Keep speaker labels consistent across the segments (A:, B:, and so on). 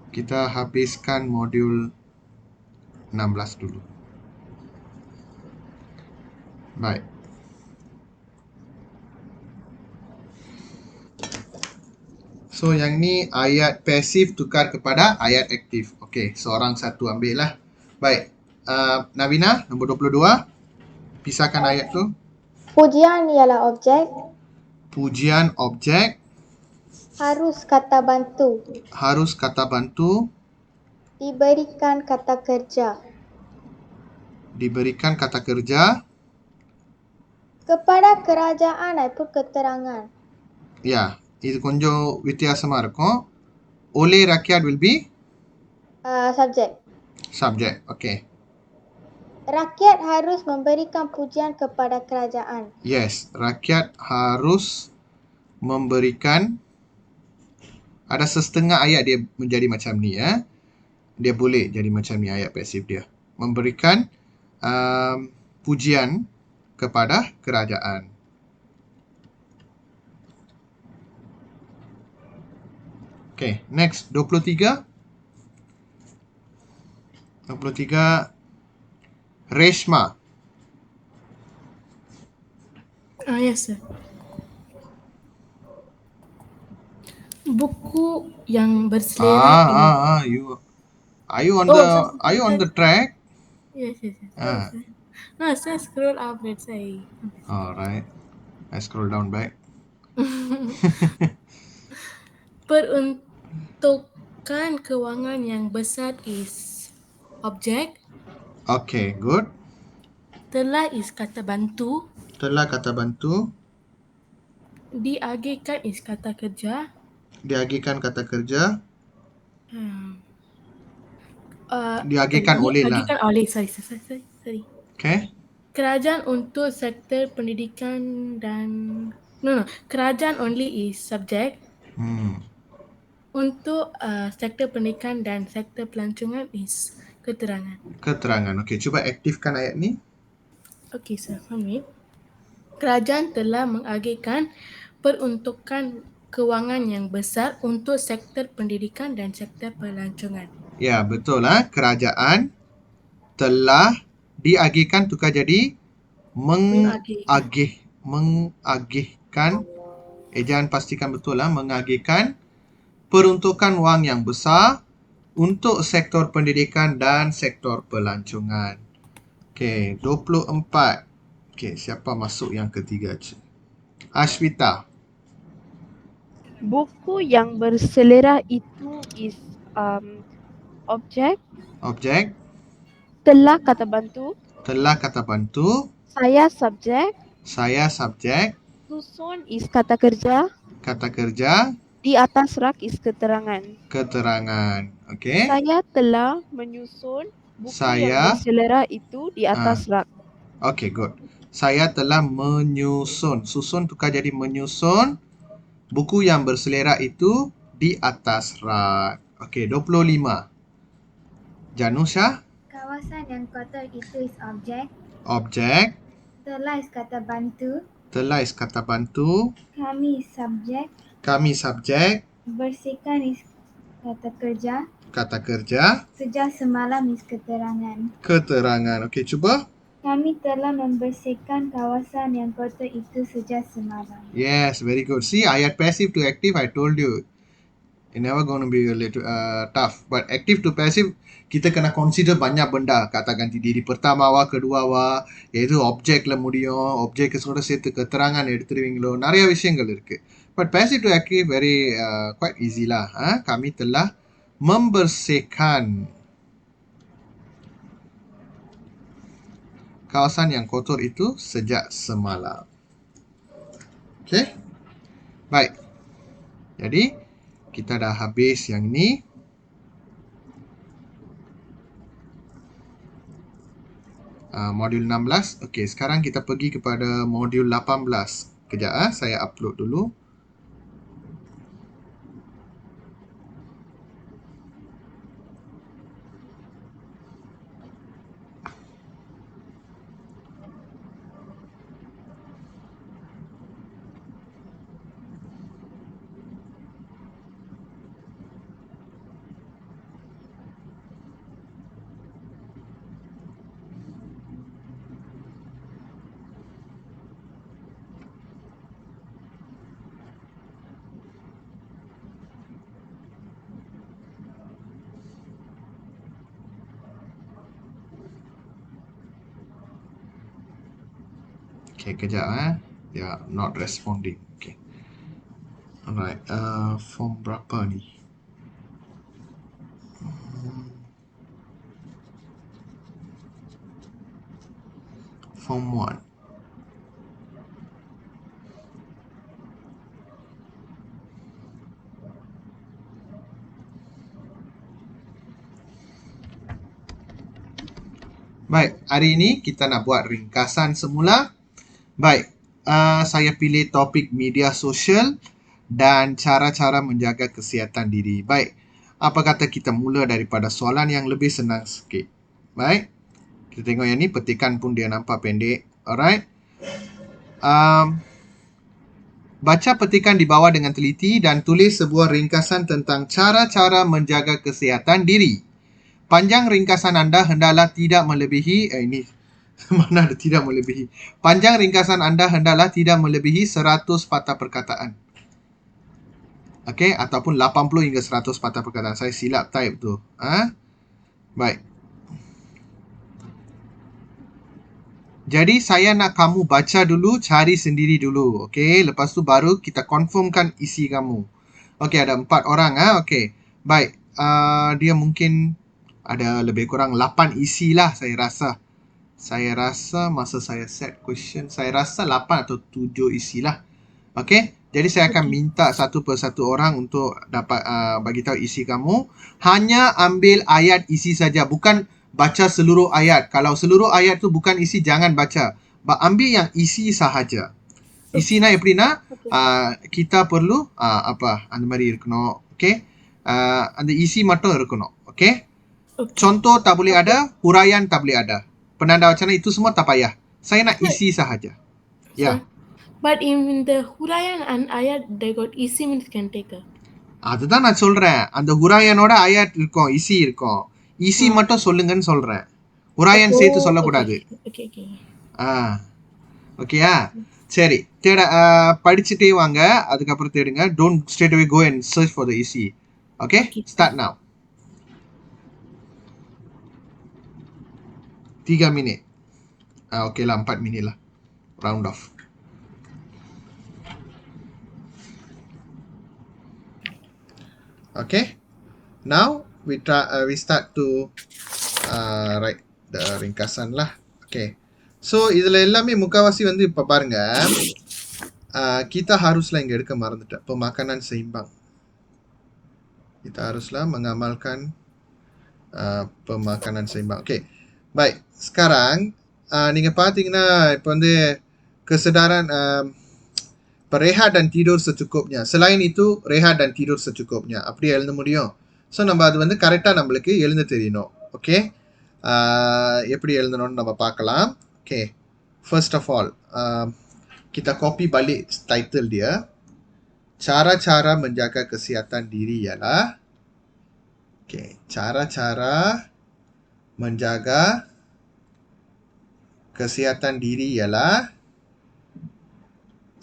A: Kita habiskan modul 16 dulu. Baik. So, yang ni ayat pasif tukar kepada ayat aktif. Okey, seorang satu ambil lah. Baik. Navina, nombor 22. Pisahkan ayat tu.
B: Pujian ialah objek,
A: Pujian objek,
B: harus kata bantu,
A: harus kata bantu,
B: diberikan kata kerja.
A: diberikan kata kerja.
B: Kepada kerajaan itu keterangan.
A: Ya, இது கொஞ்சம் வித்தியாசமா இருக்கும். Oleh rakyat will be
B: Subjek.
A: subject. Okay.
B: Rakyat harus memberikan pujian kepada kerajaan.
A: Yes, rakyat harus memberikan. Ada setengah ayat dia menjadi macam ni ya. Dia boleh jadi macam ni ayat pasif dia. Memberikan pujian kepada kerajaan. Okay, next 23. 23 Reshma.
C: Yes, sir. Buku yang berselera
A: You are you on
C: Oh,
A: the
C: sorry,
A: are you on
C: sorry.
A: the track?
C: Yes.
A: Ah.
C: Sorry. No, saya scroll up dan saya.
A: Alright. I scroll down back.
C: Peruntukan kewangan yang besar is objek.
A: Okay, good.
C: Telah is kata bantu.
A: Telah kata bantu.
C: Diagihkan is kata kerja.
A: Diagihkan kata kerja.
C: Diagihkan
A: oleh lah.
C: oleh. Sorry.
A: Okay.
C: Kerajaan untuk sektor pendidikan dan kerajaan only is subjek. Untuk sektor pendidikan dan sektor pelancongan is keterangan.
A: Keterangan. Okay, cuba aktifkan ayat ni.
C: Okay, sir. 1 minute. Kerajaan telah mengagihkan peruntukan kewangan yang besar untuk sektor pendidikan dan sektor pelancongan.
A: Ya, betul lah. Kerajaan telah diagihkan tukar jadi mengagihkan. Jangan pastikan betul lah. Mengagihkan peruntukan wang yang besar untuk sektor pendidikan dan sektor pelancongan. Okey, 24. Okey, siapa masuk yang ketiga? Ashwita.
D: Buku yang berselera itu is objek.
A: Objek.
D: Telah kata bantu.
A: Telah kata bantu.
D: Saya subjek.
A: Saya subjek.
D: Susun is kata kerja.
A: Kata kerja.
D: Di atas rak is keterangan.
A: Keterangan. Okey.
D: Saya telah menyusun buku yang berselera itu di atas rak.
A: Okey, good. Saya telah menyusun. Susun tukar jadi menyusun buku yang berselera itu di atas rak. Okey, 25. Janusha.
E: Kawasan yang kotor itu is objek.
A: Objek.
E: Telah is kata bantu.
A: Telah is kata bantu.
E: Kami is subjek.
A: Kami subjek.
E: Bersihkan is kata kerja.
A: Kata kerja.
E: Sejak semalam is keterangan.
A: Keterangan. Okey, cuba.
E: Kami telah membersihkan kawasan yang kotor itu sejak semalam.
A: Yes, very good. See, ayat passive to active, I told you. It's never going to be a little tough. But active to passive, kita kena consider banyak benda. Kata ganti diri pertama wah, kedua wah. எது objectல முடியும். Objectோட சேர்த்து keterangan எடுத்துருவீங்களோ. நிறைய விஷயங்கள் இருக்கு. But passive to active, very quite easy lah. Kami telah membersihkan kawasan yang kotor itu sejak semalam. Okay? Baik. Jadi, kita dah habis yang ni. Modul 16. Okey, sekarang kita pergi kepada modul 18. Kejap, saya upload dulu. Okay, kejap They are not responding. Okay. Alright. Form berapa ni? Form 1. Baik, hari ini kita nak buat ringkasan semula. Baik, saya pilih topik media sosial dan cara-cara menjaga kesihatan diri. Baik, apa kata kita mula daripada soalan yang lebih senang sikit. Baik, kita tengok yang ni, petikan pun dia nampak pendek. Alright. Baca petikan di bawah dengan teliti dan tulis sebuah ringkasan tentang cara-cara menjaga kesihatan diri. Panjang ringkasan anda hendaklah tidak melebihi ini mana ada tidak melebihi. Panjang ringkasan anda hendaklah tidak melebihi 100 patah perkataan. Okey, ataupun 80 hingga 100 patah perkataan. Saya silap type tu. Baik. Jadi saya nak kamu baca dulu, cari sendiri dulu. Okey, lepas tu baru kita confirmkan isi kamu. Okey, ada 4 orang okey. Baik. Dia mungkin ada lebih kurang 8 isi lah saya rasa. Saya rasa masa saya set question, saya rasa 8 atau 7 isi lah. Okey, jadi saya akan minta satu persatu orang untuk dapat bagi tahu isi kamu. Hanya ambil ayat isi saja, bukan baca seluruh ayat. Kalau seluruh ayat tu bukan isi, jangan baca. Ambil yang isi sahaja. Isi na எப்படினா kita perlu அந்த மாதிரி இருக்கணும். Okay, அந்த isi மட்டும் இருக்கணும். Okay. Contoh tak boleh ada, huraian tak boleh ada. Penanda wacana itu semua tak payah. Saya nak isi sahaja. Ya.
C: But in the huraian and ayat they got isi means can take a.
A: அதுதான் நான் சொல்றேன். அந்த ஹுராயனோட ஆயத் இருக்கும், isi இருக்கும். isi மட்டும் சொல்லுங்கன்னு சொல்றேன். ஹுராயன் சேர்த்து சொல்லக்கூடாது.
C: Okay.
A: ஓகேயா? சரி. படிச்சுட்டே வாங்க. அதுக்கப்புறம் தேடுங்க. Don't straight away go and search for the isi. Okay? Start now. 3 minit. Okay lah, 4 minit lah. Round off. Okay. Now we start to write the ringkasan lah. Okay. So இதுல எல்லாமே முக்காவாசி வந்து இப்ப பாருங்க. Kita haruslah இங்க எடுக்க மறந்துட்டேன். Pemakanan seimbang. Kita haruslah mengamalkan pemakanan seimbang. Okay. Baik. Sekarang நீங்க பாத்தீங்கன்னா இப்ப வந்து kesedaran rehat dan tidur secukupnya. Selain itu, rehat dan tidur secukupnya. அப்படி எழுத முடியும். ஸோ நம்ம அது வந்து கரெக்டாக நம்மளுக்கு எழுத தெரியணும். ஓகே, எப்படி எழுதணும்னு நம்ம பார்க்கலாம். Okay, first of all, kita copy balik title dia. Cara-cara menjaga kesihatan diri ialah. Okay, cara-cara menjaga kesihatan diri ialah.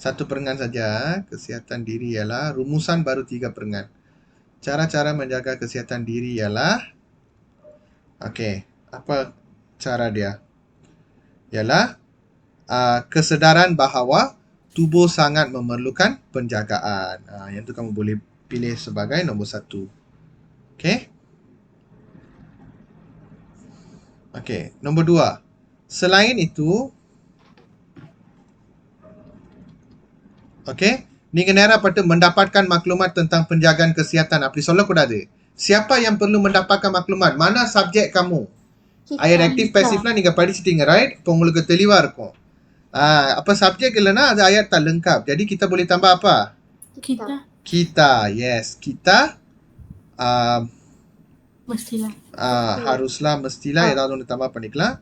A: Satu perengan saja. Kesihatan diri ialah. Rumusan baru 3 perengan. Cara-cara menjaga kesihatan diri ialah. Okey, apa cara dia? Ialah kesedaran bahawa tubuh sangat memerlukan penjagaan. Yang tu kamu boleh pilih sebagai nombor 1. Okey. Okey, nombor 2. Selain itu, okey, நீங்க நேரப்பட்டு mendapatkan maklumat tentang penjagaan kesihatan. அப்படி சொல்லக்கூடாது. Siapa yang perlu mendapatkan maklumat? Mana subjek kamu? Ayat aktif pasiflah நீங்க படிச்சிட்டீங்க, right? இப்போ உங்களுக்கு தெளிவா இருக்கும். அப்ப subjek இல்லனா அது ayat tak lengkap. Jadi kita boleh tambah apa? Kita, yes. Kita
C: mestilah.
A: Haruslah, mestilah ஏதாவது ஒன்று tambah பண்ணிக்கலாம்.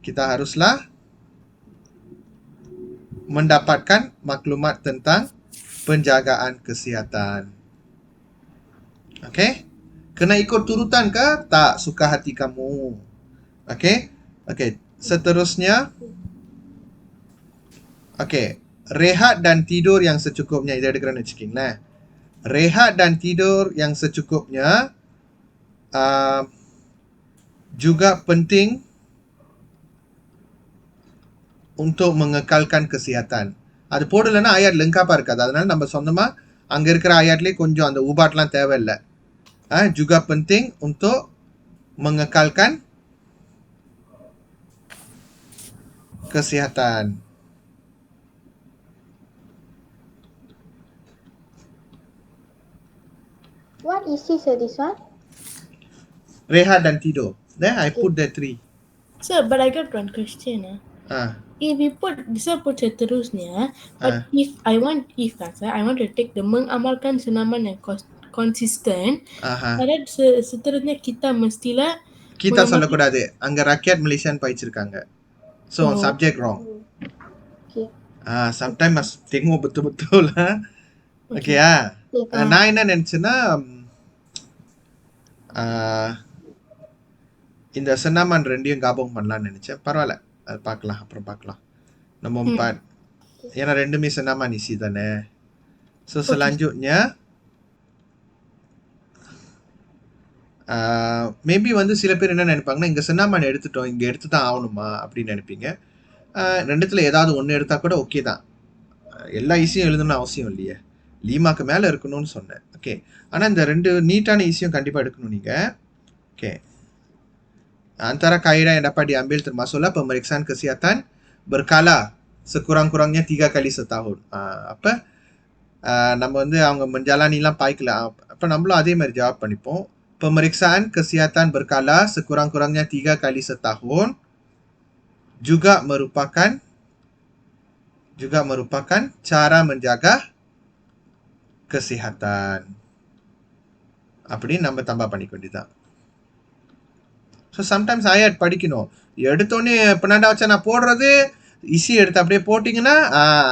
A: Kita haruslah mendapatkan maklumat tentang penjagaan kesihatan. Okey? Kena ikut turutan ke? Tak, suka hati kamu. Okey? Okey, seterusnya. Okey, rehat dan tidur yang secukupnya. Ini ada kerana checking lah. Rehat dan tidur yang secukupnya juga penting untuk mengekalkan kesihatan. அது போடலைன்னா ஆயாட் லெங்காப்பா இருக்காது. அதனால நம்ம சொந்தமா அங்க இருக்கிற ஆயாட்லேயே கொஞ்சம் அந்த உபாட்லாம் தேவையில்லை. Juga penting untuk mengekalkan kesihatan.
B: What isi sir this one?
A: Rehat dan tidur. Then I put the 3.
C: Sir, but I got one question.
A: Ah,
C: If we put, sir put seterusnya, but if kan sir, I want to take the mengamalkan senaman yang konsisten,
A: aha.
C: dan seterusnya kita mestilah
A: Kita சொல்லக்கூடாது. அங்க rakyat Malaysian படிச்சிருக்காங்க. So subject wrong.
B: Okay.
A: Sometimes must tengok betul-betul lah. Okay நான் என்ன நினைச்சேன்னா இந்த சென்னாமன் ரெண்டையும் காபம் பண்ணலாம்னு நினைச்சேன். பரவாயில்ல, அது பார்க்கலாம், அப்புறம் பார்க்கலாம். Nombor 4. ஏன்னா ரெண்டுமே சென்னாமன் isi தானே. So selanjutnya மேபி வந்து சில பேர் என்ன நினைப்பாங்கன்னா, இங்க சென்னாமன் எடுத்துட்டோம், இங்க எடுத்து தான் ஆகணுமா அப்படின்னு நினைப்பீங்க. ரெண்டுத்துல ஏதாவது ஒன்று எடுத்தா கூட ஓகே தான். எல்லா ஈஸியும் எழுதணும்னு அவசியம் இல்லையே. லீமாக்கு மேலே இருக்கணும்னு சொன்னேன். ஓகே, ஆனால் இந்த 2 நீட்டான ஈஸியும் கண்டிப்பாக எடுக்கணும் நீங்கள். Okay, antara kaedah yang dapat diambil termasuklah pemeriksaan kesihatan berkala sekurang-kurangnya 3 kali setahun. அப்போ நம்ம வந்து அவங்க menjalaniலாம் பாய்க்கல. அப்போ நம்மளும் அதே மாதிரி ஜவாப் பண்ணிப்போம். Pemeriksaan kesihatan berkala sekurang-kurangnya 3 kali setahun juga merupakan cara menjaga kesihatan. அப்படி நம்ம தம்பா பண்ணிக்க வேண்டியதான். ஸோ சம்டைம்ஸ் ஆயாட் படிக்கணும். எடுத்தோடனே பன்னெண்டா வச்சா நான் போடுறது ஈஸி எடுத்து அப்படியே போட்டிங்கன்னா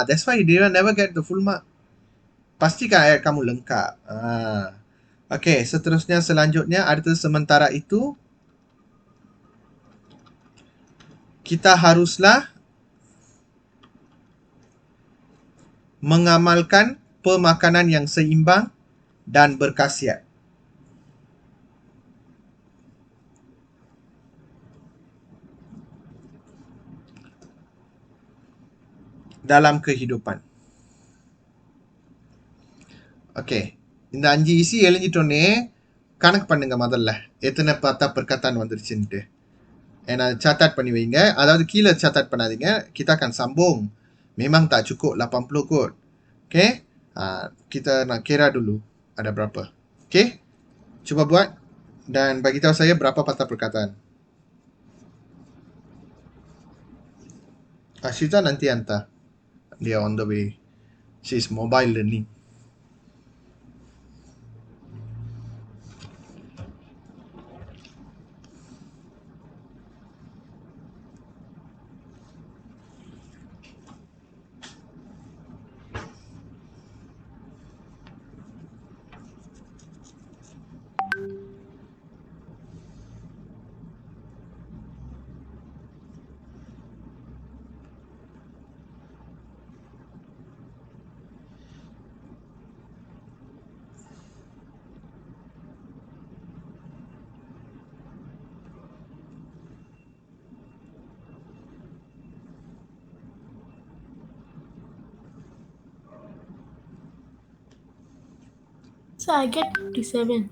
A: that's why you never get the full mark. Pastikan ayat kamu lengkap. Okey, seterusnya selanjutnya அடுத்து sementara itu kita haruslah mengamalkan pemakanan yang seimbang dan berkhasiat dalam kehidupan. Okay, இந்த 5 ஈஸி எழுதிட்டோன்னே கணக்கு பண்ணுங்க முதல்ல எத்தனை பார்த்தா perkataan வந்துருச்சுன்ட்டு. ஏன்னா catat பண்ணி வைங்க. அதாவது கீழே catat பண்ணாதீங்க. Kita akan sambung. Memang tak cukup 80 kot. Okay, kita nak kira dulu ada berapa. Okay, cuba buat dan bagi tahu saya berapa patah perkataan. Ashita nanti hantar. Dia on the way. She's mobile learning.
C: So I get 57.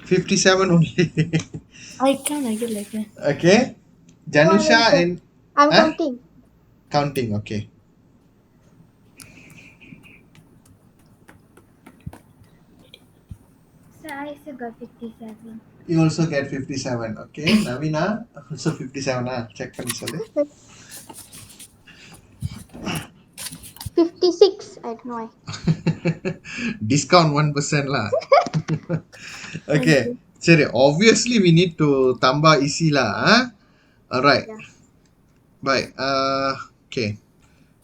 A: 57 only.
C: I get like that.
A: Okay, Janusha
B: One
A: and
B: I'm counting.
A: counting. Okay,
E: So I also got 57.
A: you also get 57. Okay, Navina also 57. Check பண்ணி சொல்லு.
B: 56. I don't know why.
A: Discount 1% lah. Okay, சரி, obviously we need to tambah isi lah. Alright.
B: Yeah.
A: Baik. Okay,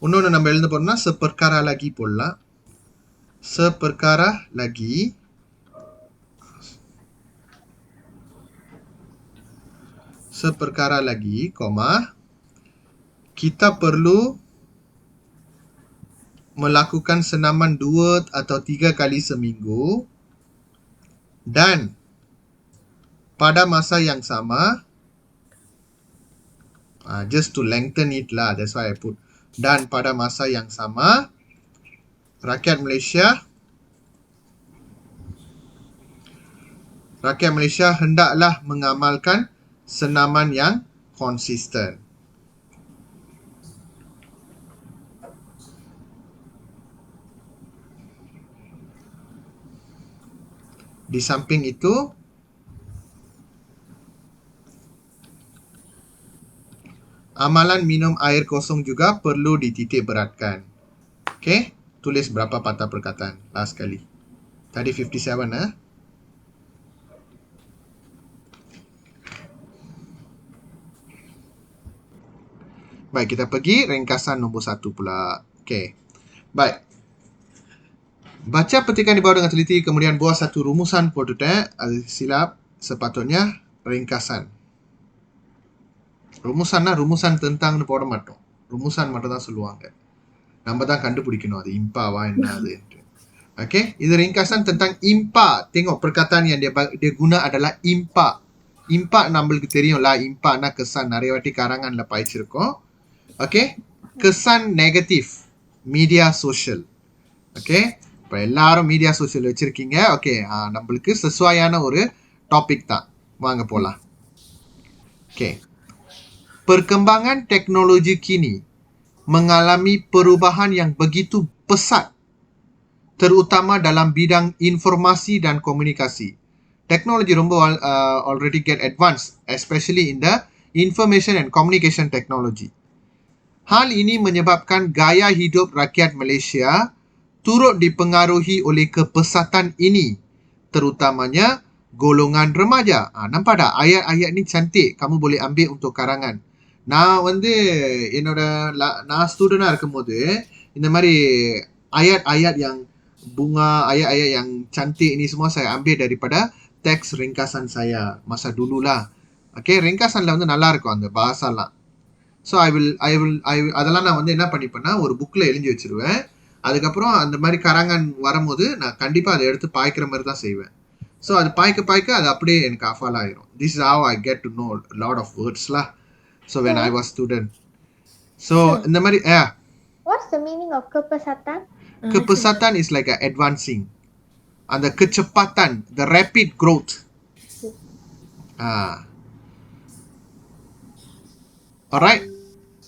A: இன்னொன்று நம்ம எழுத போறோம்னா seperkara lagi போடலாம். Seperkara lagi. Seperkara lagi, koma, kita perlu melakukan senaman 2 atau 3 kali seminggu dan pada masa yang sama Just to lengthen it lah. That's why I put. Dan pada masa yang sama, rakyat Malaysia hendaklah mengamalkan senaman yang konsisten. Di samping itu, amalan minum air kosong juga perlu dititik beratkan. Okay? Tulis berapa patah perkataan last kali. Tadi 57 Baik, kita pergi ringkasan nombor 1 pula. Okay. Baik. Baca petikan di bawah dengan teliti, kemudian buat satu rumusan prototype. Silap sepatutnya ringkasan. Rumusan tentang போட மாட்டோம். ரumusan மட்டும் தான் சொல்லுவாங்க. நம்ம தான் கண்டுபிடிக்கணும் அது இம்பாவா என்னது என்று. Okay, இது ringkasan tentang impa. Tengok perkataan yang dia guna adalah impa. Impa நம்மளுக்கு தெரியும்ல, இம்பானா kesan. நிறைய வாட்டி காரங்கள்ல பாய்ச்சிருக்கோம். Okay, kesan negatif media social. Okay, இப்போ எல்லாரும் மீடியா சோஷியல் வச்சிருக்கீங்க. ஓகே, நம்மளுக்கு செசுவாயான ஒரு டாபிக் தான். வாங்க போலாம். Okay, perkembangan teknologi kini mengalami perubahan yang begitu pesat, terutama dalam bidang informasi dan komunikasi. Teknologi ரொம்ப already get advanced, especially in the information and communication technology. Hal ini menyebabkan gaya hidup rakyat Malaysia turut dipengaruhi oleh kepesatan ini, terutamanya golongan remaja. Nampak tak? Ayat-ayat ni cantik. Kamu boleh ambil untuk karangan. நான் நான் ஸ்டூடெண்டா இருக்கும்போது இந்த மாதிரி ayat-ayat yang bunga, ayat-ayat yang cantik ni semua saya ambil daripada teks ringkasan saya masa dululah. Okay, ringkasanல வந்து நல்லா இருக்கும் அந்த பாஷாலாம். So I will அதெல்லாம் நான் வந்து என்ன பண்ணிப்பேன்னா ஒரு புக்ல எழுதி வச்சிருவேன். அதுக்கப்புறம் அந்த மாதிரி கராங்கன் வரும்போது நான் கண்டிப்பா அதை எடுத்து பாய்க்கிற மாதிரி தான் செய்வேன். ஸோ அது பாய்க்க அது அப்படியே எனக்கு அஃபால் ஆயிரும். This is how I get to know a lot of words lah. So when I was student. So இந்த மாதிரி
B: What's the meaning of kepesatan?
A: Kepesatan is like a advancing. அந்த kecepatan, the rapid growth. Alright.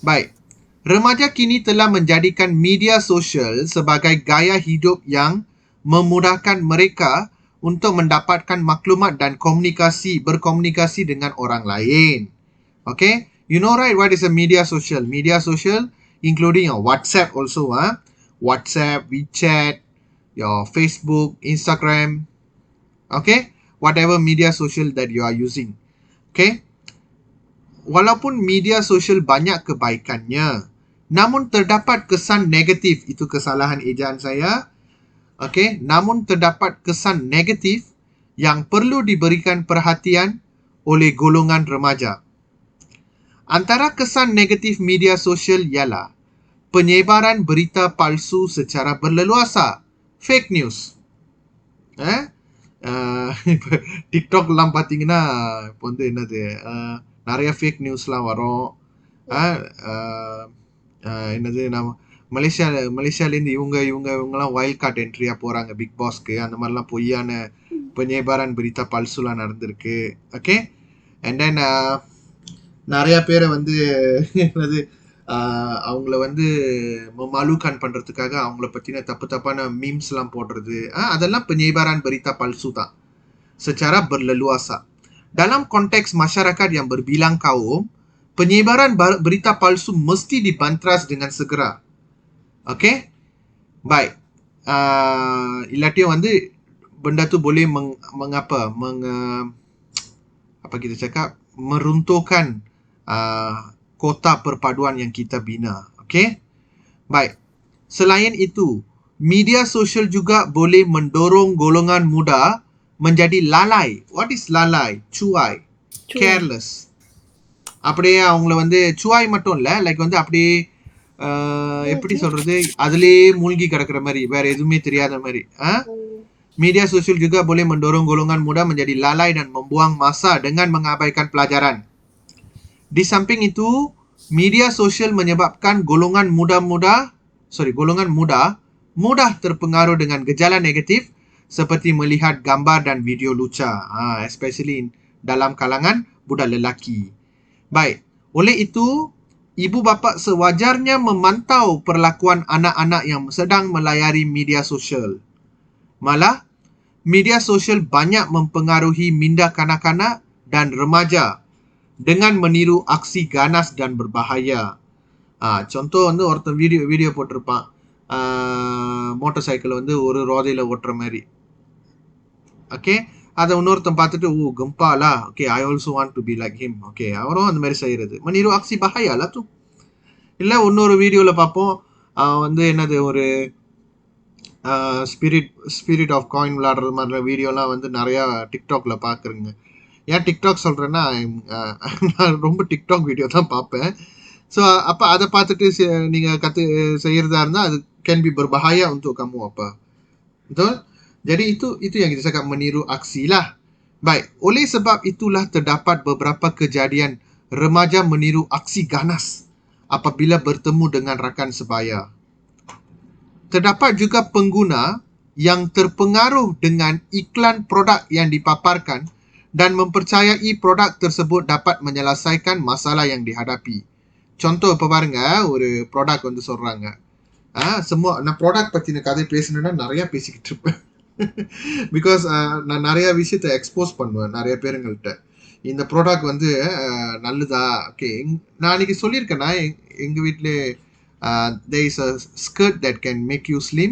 A: Baik. Remaja kini telah menjadikan media sosial sebagai gaya hidup yang memudahkan mereka untuk mendapatkan maklumat dan berkomunikasi dengan orang lain. Okay? You know right what is a media social? Media social including your WhatsApp also. WhatsApp, WeChat, your Facebook, Instagram. Okay? Whatever media social that you are using. Okay? Walaupun media sosial banyak kebaikannya, namun terdapat kesan negatif. Itu kesalahan ejaan saya. Okay, namun terdapat kesan negatif yang perlu diberikan perhatian oleh golongan remaja. Antara kesan negatif media sosial ialah penyebaran berita palsu secara berleluasa, fake news. TikTok எல்லாம் பார்த்தீங்கன்னா இப்போ வந்து என்னது நிறைய ஃபேக் நியூஸ்லாம் வரும். என்னது நம்ம மலேசியாலேருந்து இவங்கெல்லாம் வைல்ட் கார்ட் என்ட்ரியாக போகிறாங்க பிக் பாஸ்க்கு. அந்த மாதிரிலாம் பொய்யான penyebaran berita palsuலாம் நடந்திருக்கு. ஓகே, அண்ட் தென் நிறைய பேரை வந்து என்னது அவங்கள வந்து மமாலுkan பண்ணுறதுக்காக அவங்கள பற்றின தப்பான மீம்ஸ்லாம் போடுறது. அதெல்லாம் penyebaran berita palsu tak secara berleluasa. Dalam konteks masyarakat yang berbilang kaum, penyebaran berita palsu mesti dibantras dengan segera. Okay? Baik. Ilatih வந்து benda tu boleh apa kita cakap, meruntuhkan kota perpaduan yang kita bina. Okay? Baik. Selain itu, media sosial juga boleh mendorong golongan muda menjadi lalai. What is lalai? Cuai. Careless. அப்படியே அவங்கள வந்து சுவாய் மட்டும் இல்லை, லைக் வந்து அப்படியே எப்படி சொல்றது, அதுலேயே மூழ்கி கிடக்கிற மாதிரி, வேற எதுவுமே தெரியாத மாதிரி. Media sosial juga boleh mendorong golongan muda menjadi lalai dan membuang masa dengan mengabaikan pelajaran. Di samping itu, Media sosial menyebabkan golongan muda mudah terpengaruh dengan gejala negatif seperti melihat gambar dan video lucah, especially dalam kalangan budak lelaki. Baik, oleh itu, ibu bapa sewajarnya memantau perlakuan anak-anak yang sedang melayari media sosial. Malah, media sosial banyak mempengaruhi minda kanak-kanak dan remaja dengan meniru aksi ganas dan berbahaya. Contoh வந்து ஒருத்தன் வீடியோ போட்டிருப்பான், motor cycle வந்து ஒரு ரோதையில ஓட்டுற மாதிரி. ஓகே, அதை இன்னொருத்தன் பார்த்துட்டு Kambala, okay I also want to be like him, okay அவரும் அந்த மாதிரி செய்யறது மனிரு அக்சி பஹாயாலா தூ. இல்லை இன்னொரு வீடியோவில் பார்ப்போம், வந்து என்னது ஒரு ஸ்பிரிட் ஆஃப் காயின் விளையாடுறது மாதிரி வீடியோலாம் வந்து நிறையா டிக்டாக்ல பார்க்குறேங்க. ஏன் டிக்டாக் சொல்கிறேன்னா, நான் ரொம்ப டிக்டாக் வீடியோ தான் பார்ப்பேன். ஸோ அப்போ அதை பார்த்துட்டு நீங்கள் செய்கிறதா இருந்தால் அது can be berbahaya untuk kamu apa. Betul? Jadi itu yang kita cakap meniru aksi lah. Baik, oleh sebab itulah terdapat beberapa kejadian remaja meniru aksi ganas apabila bertemu dengan rakan sebaya. Terdapat juga pengguna yang terpengaruh dengan iklan produk yang dipaparkan dan mempercayai produk tersebut dapat menyelesaikan masalah yang dihadapi. Contoh இப்போ பாருங்க, ஒரு ப்ராடக்ட் வந்து சொல்றாங்க, semua நான் ப்ராடக்ட் பற்றின கதை பேசணுன்னா நிறையா பேசிக்கிட்டு இருப்பேன். பிகாஸ் நான் நிறையா விஷயத்தை எக்ஸ்போஸ் பண்ணுவேன் நிறைய பேருங்கள்கிட்ட. இந்த ப்ராடக்ட் வந்து நல்லதா, ஓகே நான் அன்றைக்கி சொல்லியிருக்கேன்னா எங்கள் வீட்டிலே there is a skirt that can make you slim.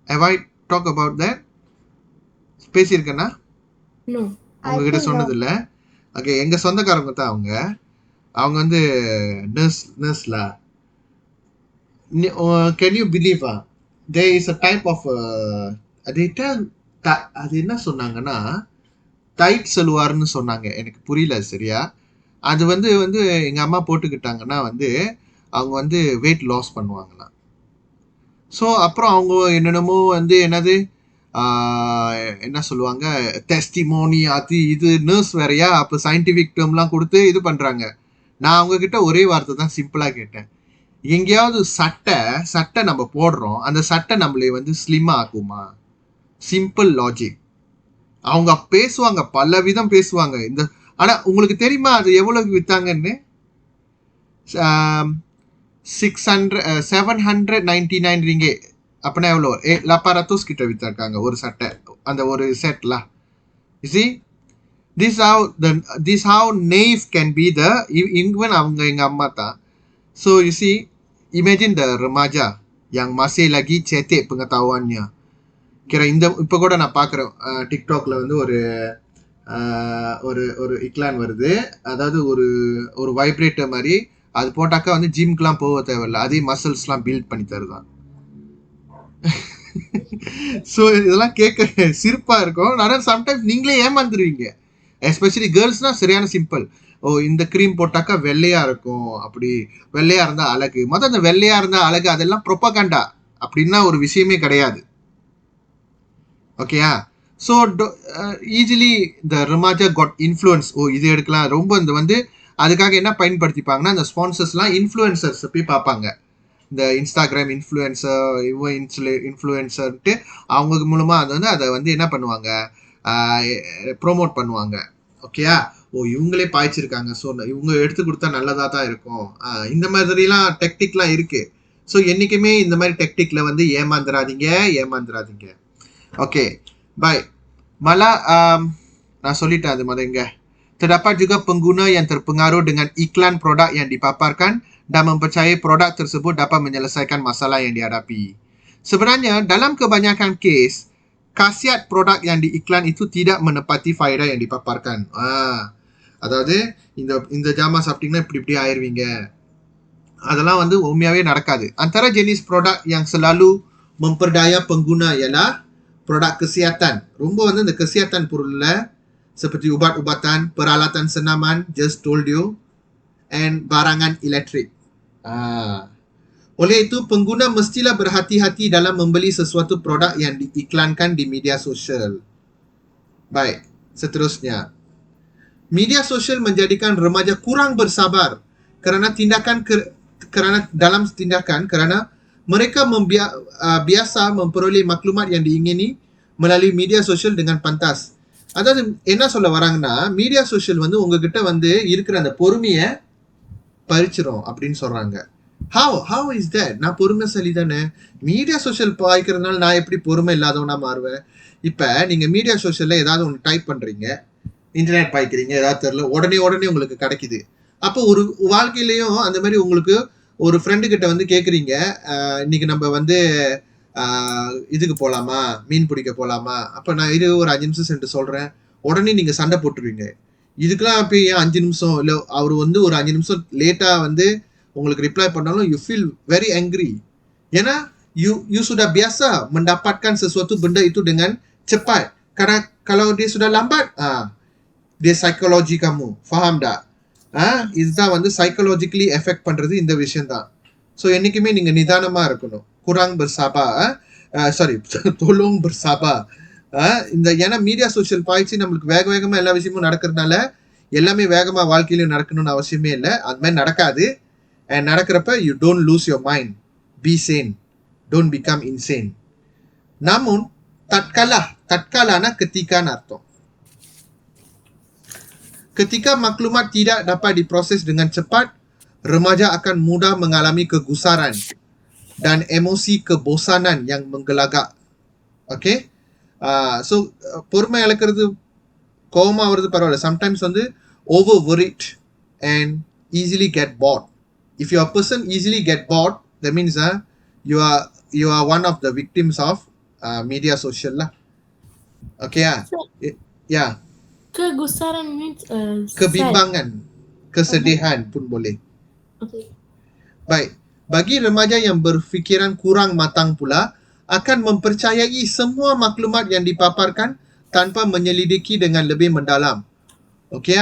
A: Have I talk about that? பேசியிருக்கேன்னா
C: No.
A: உங்ககிட்ட சொன்னதில்லை. ஓகே, எங்கள் சொந்தக்காரங்க தான் அவங்க வந்து நர்ஸ்லா. Can you believe there is a type of அது என்ன சொன்னாங்கன்னா டைட் சலுவார்னு சொன்னாங்க, எனக்கு புரியல சரியா. அது வந்து எங்கள் அம்மா போட்டுக்கிட்டாங்கன்னா வந்து அவங்க வந்து வெயிட் லாஸ் பண்ணுவாங்களாம். ஸோ அப்புறம் அவங்க என்னென்னமோ வந்து என்னது என்ன சொல்லுவாங்க, டெஸ்டிமோனி அது இது நர்ஸ் வேறையா, அப்போ சயின்டிஃபிக் டேர்ம்லாம் கொடுத்து இது பண்ணுறாங்க. நான் அவங்கக்கிட்ட ஒரே வார்த்தை தான் சிம்பிளாக கேட்டேன், எங்கேயாவது சட்டை நம்ம போடுறோம், அந்த சட்டை நம்மளை வந்து ஸ்லிம்மாக ஆக்குமா? Simple logic. அவங்க பேசுவாங்க, பல விதம் பேசுவாங்க. ஆனால் உங்களுக்கு தெரியுமா அது எவ்வளோக்கு விற்றாங்கன்னு? 799 ringgit. அப்படின்னா எவ்வளோ? 800 கிட்ட விற்றாங்க ஒரு சட்டை, அந்த ஒரு செட்லாம். You see, this how naive can be even அவங்க எங்கள் அம்மா தான். So you see, imagine the remaja yang masih lagi cetek pengetahuannya. Kira இப்போ கூட நான் பார்க்குறேன் டிக்டாக்ல வந்து ஒரு இக்லான் வருது, அதாவது ஒரு வைப்ரேட்டர் மாதிரி. அது போட்டாக்கா வந்து ஜிம்க்குலாம் போக தேவையில்லை, அதே மசில்ஸ்லாம் பில்ட் பண்ணி தருதான். ஸோ இதெல்லாம் கேட்க சிரிப்பாக இருக்கும். ஆனால் சம்டைம்ஸ் நீங்களே ஏமாந்துருவீங்க. எஸ்பெஷலி கேர்ள்ஸ்னால் சரியான சிம்பிள். இந்த க்ரீம் போட்டாக்கா வெள்ளையாக இருக்கும், அப்படி வெள்ளையாக இருந்தால் அழகு. மொத்தம் அந்த வெள்ளையாக இருந்தால் அழகு அதெல்லாம் ப்ரொபகண்டா, அப்படின்னா ஒரு விஷயமே கிடையாது. ஓகேயா? ஸோ ஈஸிலி த ரிமாஜா காட் இன்ஃப்ளூயன்ஸ். இது எடுக்கலாம் ரொம்ப இந்த வந்து அதுக்காக என்ன பயன்படுத்திப்பாங்கன்னா, இந்த ஸ்பான்சர்ஸ்லாம் இன்ஃப்ளூயன்சர்ஸ் போய் பார்ப்பாங்க. இந்த இன்ஸ்டாகிராம் இன்ஃப்ளூயன்சர்ன்ட்டு அவங்க மூலமாக அது வந்து அதை வந்து என்ன பண்ணுவாங்க, ப்ரோமோட் பண்ணுவாங்க. ஓகேயா? இவங்களே பாய்ச்சிருக்காங்க, ஸோ இவங்க எடுத்து கொடுத்தா நல்லதாக தான் இருக்கும். இந்த மாதிரிலாம் டெக்டிக்லாம் இருக்குது. ஸோ என்றைக்குமே இந்த மாதிரி டெக்டிக்கில் வந்து ஏமாந்துடாதீங்க. ஓகே, பாய். Malah நான் சொல்லிட்டேன் அது முதங்க. Terdapat juga pengguna yang terpengaruh dengan iklan produk yang dipaparkan dan mempercayai produk tersebut dapat menyelesaikan masalah yang dihadapi. Sebenarnya dalam kebanyakan kes, khasiat produk yang diiklan itu tidak menepati faedah yang dipaparkan. அதாவது இந்த ஜாமா சாப்பிட்டீங்கன்னா இப்படி ஆயிருவீங்க, அதெல்லாம் வந்து உண்மையாகவே நடக்காது. Antara jenis produk yang selalu memperdaya pengguna ialah produk kesihatan. ரொம்ப வந்து இந்த kesihatan பொருள்ல seperti ubat-ubatan, peralatan senaman, just told you, and barangan elektrik. Oleh itu, pengguna mestilah berhati-hati dalam membeli sesuatu produk yang diiklankan di media sosial. Baik, seterusnya. Media sosial menjadikan remaja kurang bersabar kerana mereka biasa memperoleh maklumat yang diingini melalui media sosial dengan pantas. அதாவது என்ன சொல்ல வராங்கன்னா media social வந்து உங்ககிட்ட வந்து இருக்கிற அந்த பொறுமையை பறிச்சிரும் அப்படின்னு சொல்றாங்க. How is that? நான் பொறுமைசாலி தானே, மீடியா சோஷியல் பாய்க்கிறதுனால நான் எப்படி பொறுமை இல்லாதவனா மாறுவேன்? இப்ப நீங்க மீடியா சோஷியல்ல ஏதாவது ஒன்று டைப் பண்றீங்க, இன்டர்நெட் பாய்க்கிறீங்க, ஏதாவது தெரியல, உடனே உங்களுக்கு கிடைக்குது. அப்போ ஒரு வாழ்க்கையிலையும் அந்த மாதிரி உங்களுக்கு ஒரு ஃப்ரெண்டு கிட்ட வந்து கேட்குறீங்க, இன்னைக்கு நம்ம வந்து இதுக்கு போகலாமா, மீன் பிடிக்க போகலாமா, அப்போ நான் ஒரு 5 நிமிஷம் சென்று சொல்கிறேன், உடனே நீங்கள் சண்டை போட்டுருவீங்க. இதுக்கெல்லாம் இப்போ ஏன் 5 நிமிஷம் இல்லை, அவர் வந்து ஒரு 5 நிமிஷம் லேட்டாக வந்து உங்களுக்கு ரிப்ளை பண்ணாலும் யூ ஃபீல் வெரி angry. ஏன்னா you sudah biasa mendapatkan sesuatu benda itu dengan cepat. Karena kalau dia sudah lambat, dia psikologi kamu. Faham tak? இதுதான் வந்து சைக்காலஜிக்கலி எஃபெக்ட் பண்றது இந்த விஷயம் தான். ஸோ என்னைக்குமே நீங்க நிதானமா இருக்கணும். குராங் பர்சாபா தொழுங் பர்சாபா. இந்த ஏன்னா மீடியா சோஷியல் பாய்ச்சி நம்மளுக்கு வேகமா எல்லா விஷயமும் நடக்கிறதுனால எல்லாமே வேகமா வாழ்க்கையிலும் நடக்கணும்னு அவசியமே இல்லை. அது மாதிரி நடக்காது. அண்ட் நடக்கிறப்ப you don't lose your mind, be sane, don't become insane. namun tatkala ketikaன்னு அர்த்தம். Ketika maklumat tidak dapat diproses dengan cepat, remaja akan mudah mengalami kegusaran dan emosi kebosanan yang menggelagak. Okay? So, பொறுமை இழக்கிறது, கோவமா வருது பரவாயில்ல. Sometimes வந்து over worried and easily get bored. If you are a person easily get bored, that means you are one of the victims of media social lah. Okay yeah.
C: Kegusaran means
A: Kebimbangan, kesedihan pun boleh.
C: Okay.
A: Baik, bagi remaja yang berfikiran kurang matang pula akan mempercayai semua maklumat yang dipaparkan tanpa menyelidiki dengan lebih mendalam. Okay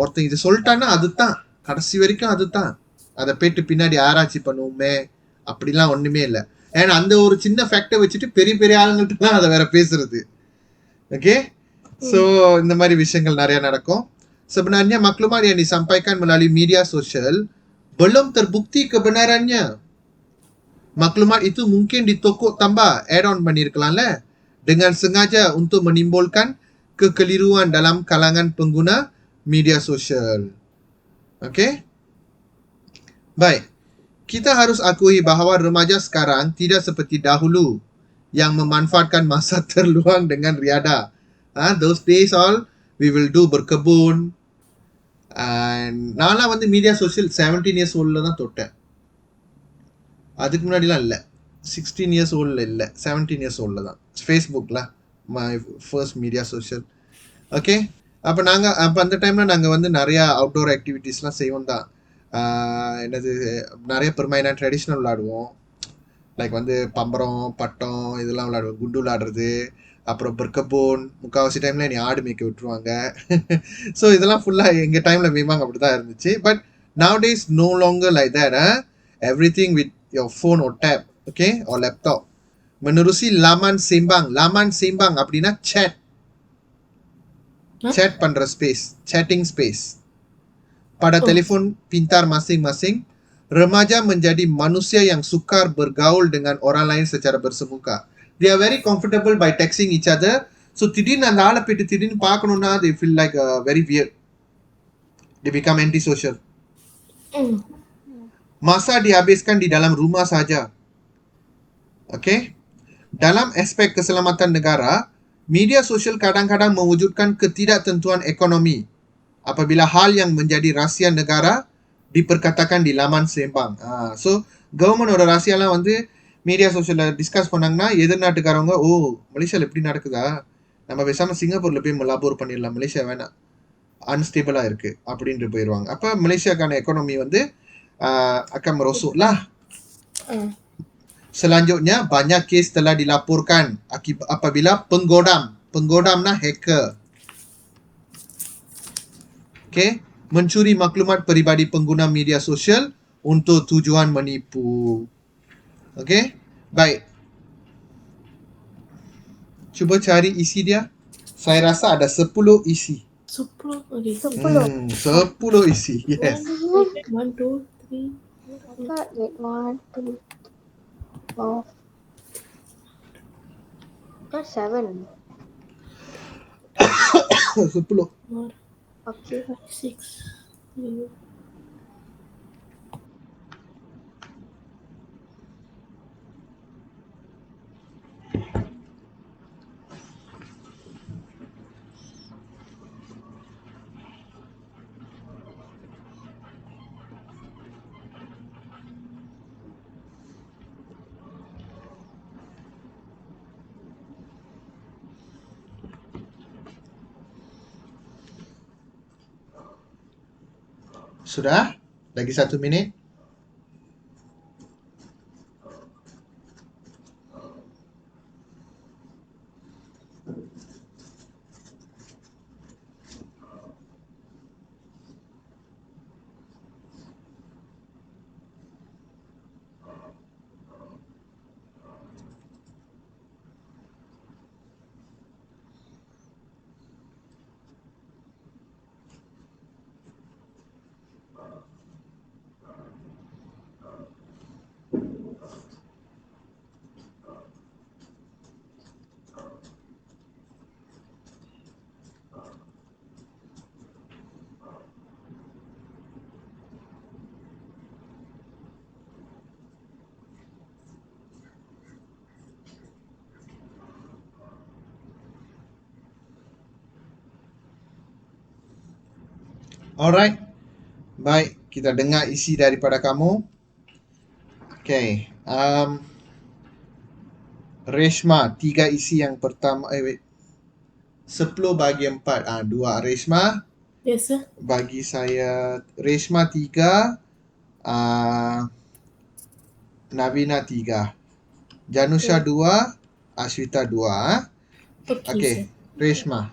A: ஒருத்தன் இது சொல்லிட்டான்னா அதுதான் கடைசி வரைக்கும் அதுதான், அதை போயிட்டு பின்னாடி ஆராய்ச்சி பண்ணுவோமே அப்படிலாம் ஒண்ணுமே இல்லை. ஏன்னா அந்த ஒரு சின்ன ஃபேக்டை வச்சுட்டு பெரிய ஆளுங்கள்ட்ட தான் அதை வேற பேசுறது. ஓகே, so இந்த மாதிரி விஷயங்கள் நிறைய நடக்கும். Sebenarnya maklumat yang disampaikan melalui media sosial belum terbukti kebenarannya. Maklumat itu mungkin ditokok tambah, add-on பண்ணிருக்கலாம்ல, dengan sengaja untuk menimbulkan kekeliruan dalam kalangan pengguna media sosial. Okay? Baik. Kita harus akui bahawa remaja sekarang tidak seperti dahulu yang memanfaatkan masa terluang dengan riadah. Those days all we will do berkebun. And நான்லாம் வந்து media social 17 years oldல தான் தொட்டேன். அதுக்கு முன்னாடிலாம் இல்லை, 16 years oldல இல்லை, 17 years oldல தான் ஃபேஸ்புக்கில் my first media social. Okay, அப்போ அந்த டைமில் நாங்கள் வந்து நிறையா அவுட்டோர் ஆக்டிவிட்டீஸ்லாம் செய்வோம் தான். என்னது, நிறைய பெருமையான ட்ரெடிஷ்னல் விளாடுவோம். லைக் வந்து பம்பரம், பட்டம் இதெல்லாம் விளாடுவோம், குண்டு விளாடுறது, அப்புறம் பர்கபோன். முக்கால்வாசி டைமில் நீ ஆடு மேய்க்க விட்டுருவாங்க. ஸோ இதெல்லாம் ஃபுல்லாக எங்கள் டைமில் மேய்வாங்க, அப்படி தான் இருந்துச்சு. But nowadays no longer like that. Everything with your phone or tab, okay, or laptop. Menerusi laman sembang. Laman sembang அப்படின்னா chat பண்ற space, chatting space. Pada telefon pintar masing-masing, remaja menjadi manusia yang sukar bergaul dengan orang lain secara bersemuka. They are very comfortable by texting each other. So திடீர்னு அந்த ஆளை போயிட்டு திடீர்னு பார்க்கணும்னா they feel like very weird. They become antisocial. Masa dihabiskan di dalam rumah saja. Okay? Dalam aspek keselamatan negara, media sosial kadang-kadang mewujudkan ketidaktentuan ekonomi apabila hal yang menjadi rahsia negara diperkatakan di laman sembang. So government ஓட ரகசியம்லாம் வந்து மீடியா சோஷியலில் டிஸ்கஸ் பண்ணாங்கன்னா எதிர்நாட்டுக்காரவங்க, ஓ மலேசியாவில் எப்படி நடக்குதா, நம்ம பேசாமல் சிங்கப்பூரில் போய் லாபோர் பண்ணிடலாம், மலேசியா வேணாம், அன்ஸ்டேபிளாக இருக்குது அப்படின்ட்டு போயிடுவாங்க. அப்போ மலேசியாக்கான எக்கானமி வந்து akan merosot lah. Selanjutnya, banyak kes telah dilaporkan apabila penggodamnya hacker, okay, mencuri maklumat peribadi pengguna media sosial untuk tujuan menipu. Okay, baik. Cuba cari isi dia. Saya rasa ada 10 isi.
C: 10, okay.
B: 10.
A: 10 isi, yes.
C: 1, 2, 3.
B: I got it. 1, 2, 4. Got 7.
A: 10.
C: 4,
B: Okay.
C: 5, 6. 7.
A: Sudah? Lagi 1 minit? Alright. Baik, kita dengar isi daripada kamu. Okay. Reshma, 3 isi yang pertama. Wait. 10 bagi 4. 2 Reshma.
C: Yes, sir.
A: Bagi saya, Reshma 3. Navina 3. Janusha 2. Ashwita 2.
C: Okay,
A: Okay.
C: sir.
A: Reshma.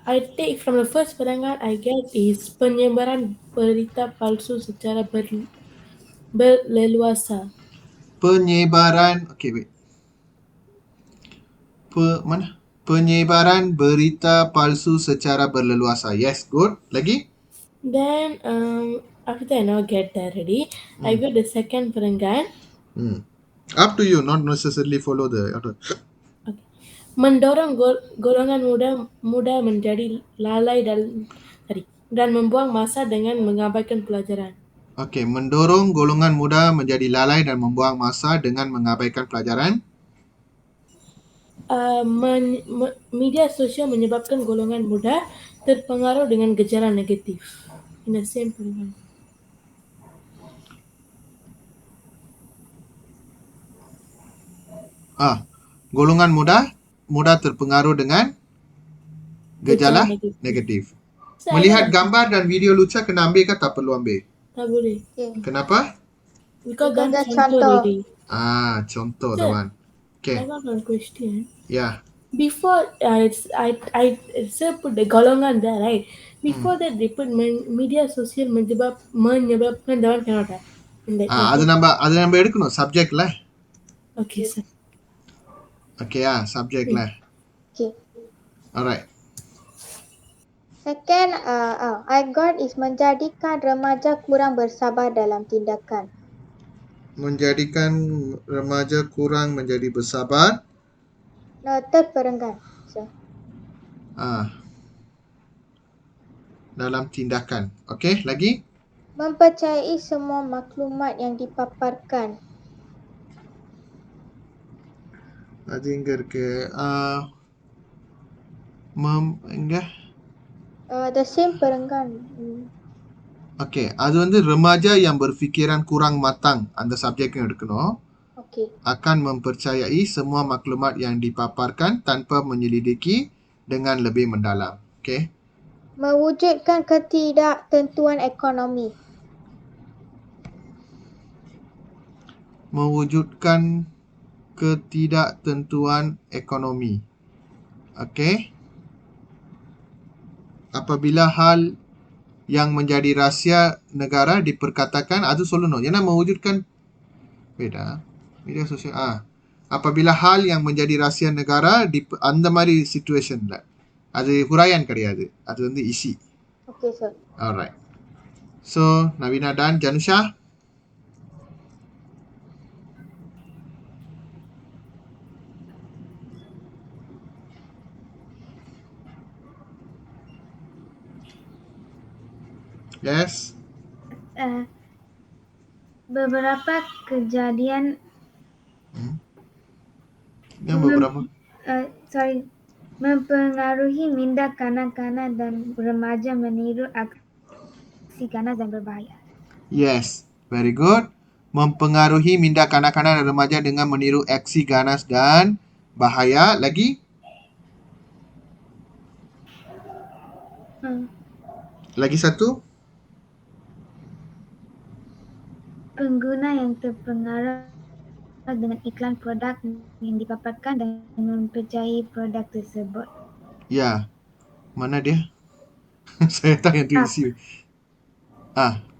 C: I take from the first pandangan I get is penyebaran berita palsu secara berleluasa.
A: Penyebaran. Okay, wait. Mana? Penyebaran berita palsu secara berleluasa. Yes, good. Lagi?
C: Then after I now get that ready, I got the second pandangan.
A: Up to you, not necessarily follow the order.
C: Mendorong golongan muda menjadi lalai dan membuang masa dengan mengabaikan pelajaran.
A: Okay, mendorong golongan muda menjadi lalai dan membuang masa dengan mengabaikan pelajaran.
C: Media sosial menyebabkan golongan muda terpengaruh dengan gejala negatif. In the same pandangan.
A: Golongan muda terpengaruh dengan gejala negatif. Melihat gambar dan video Lucha kena ambil ke tak perlu ambil?
C: Tak boleh.
B: Okay.
A: Kenapa?
C: Because
B: Because
C: dah
B: dah
C: contoh
B: contoh.
C: ready.
A: Contoh
C: Sir,
A: teman. Okay,
C: I got one question.
A: ya.
C: Before I put the golongan there, right? Before that they put media sosial menyebabkan dalam cannot.
A: அது நம்ம எடுக்கணும் சப்ஜெக்ட்ல.
C: Okay, sir.
A: Okay, சப்ஜெக்ட்ல.
B: Okay.
A: Alright.
B: Second, I got is menjadikan remaja kurang bersabar dalam tindakan.
A: Menjadikan remaja kurang menjadi bersabar.
B: No, third perenggan. So,
A: dalam tindakan. Okay, lagi?
B: mempercayai semua maklumat yang dipaparkan.
A: அது எங்க இருக்கு? எங்க?
B: The same perenggan.
A: Okay, அது வந்து remaja yang berfikiran kurang matang. அந்த subjek yang எடுக்கணும்.
B: Okay.
A: Akan mempercayai semua maklumat yang dipaparkan tanpa menyelidiki dengan lebih mendalam. Okay.
B: Mewujudkan ketidaktentuan ekonomi.
A: Mewujudkan ketidaktentuan ekonomi. Okay. Apabila hal yang menjadi rahsia negara diperkatakan, அது சொல்லணும். ஏன்னா mewujudkan media sosial. Apabila hal yang menjadi rahsia negara அந்த மாதிரி situationல அது ஹுராயான் கிடையாது. அது வந்து isi.
B: Okay, sir.
A: Alright. So, Navina dan Janusha. Yes.
E: Beberapa kejadian
A: Yang beberapa.
E: mempengaruhi minda kanak-kanak dan remaja meniru aksi ganas dan berbahaya.
A: Yes. Very good. Mempengaruhi minda kanak-kanak dan remaja dengan meniru aksi ganas dan bahaya. Lagi? Lagi satu?
E: Pengguna yang terpengaruh dengan iklan produk yang dipaparkan dan mempercayai produk tersebut.
A: Ya. Mana dia? Saya tak yang tu isi.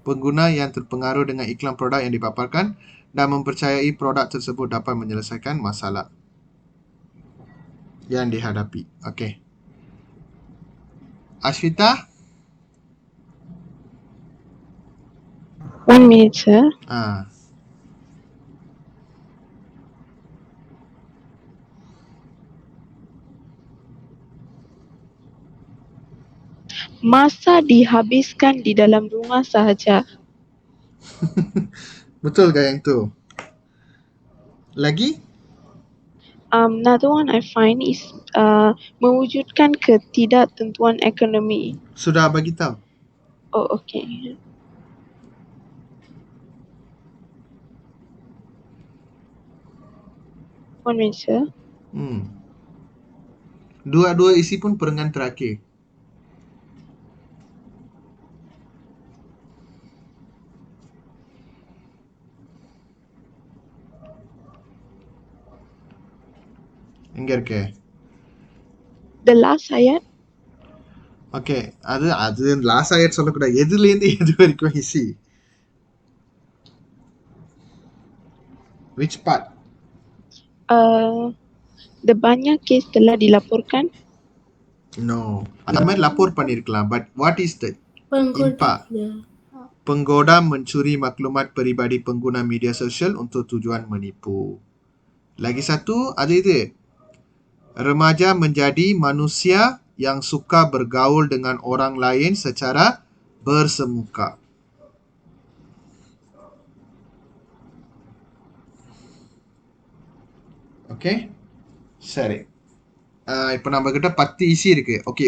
A: Pengguna yang terpengaruh dengan iklan produk yang dipaparkan dan mempercayai produk tersebut dapat menyelesaikan masalah yang dihadapi. Okey. Ashwita?
D: 1 minute, sir. Masa dihabiskan di dalam rumah sahaja.
A: Betul ke yang tu? Lagi?
D: Another one I find is mewujudkan ketidaktentuan ekonomi.
A: Sudah bagi tahu.
D: Oh, okay. One minute, sir.
A: Dua-dua isi pun perengan terakhir. எங்க இருக்கு?
D: The last ayat.
A: Okay, அது லாஸ்ட் ஆயட் சொல்லக்கூடாது. எதுலேருந்து எது வரைக்கும் isi? Which part?
D: The banyak kes telah dilaporkan.
A: No. அந்த மாதிரி lapor பண்ணிருக்கலாம். But what is the impact? Penggoda mencuri maklumat peribadi pengguna media sosial untuk tujuan menipu. Lagi satu, ada itu. Remaja menjadi manusia yang suka bergaul dengan orang lain secara bersemuka. Okay? சரி. இப்போ நம்ம கிட்ட 10 ஈசி இருக்கு. ஓகே,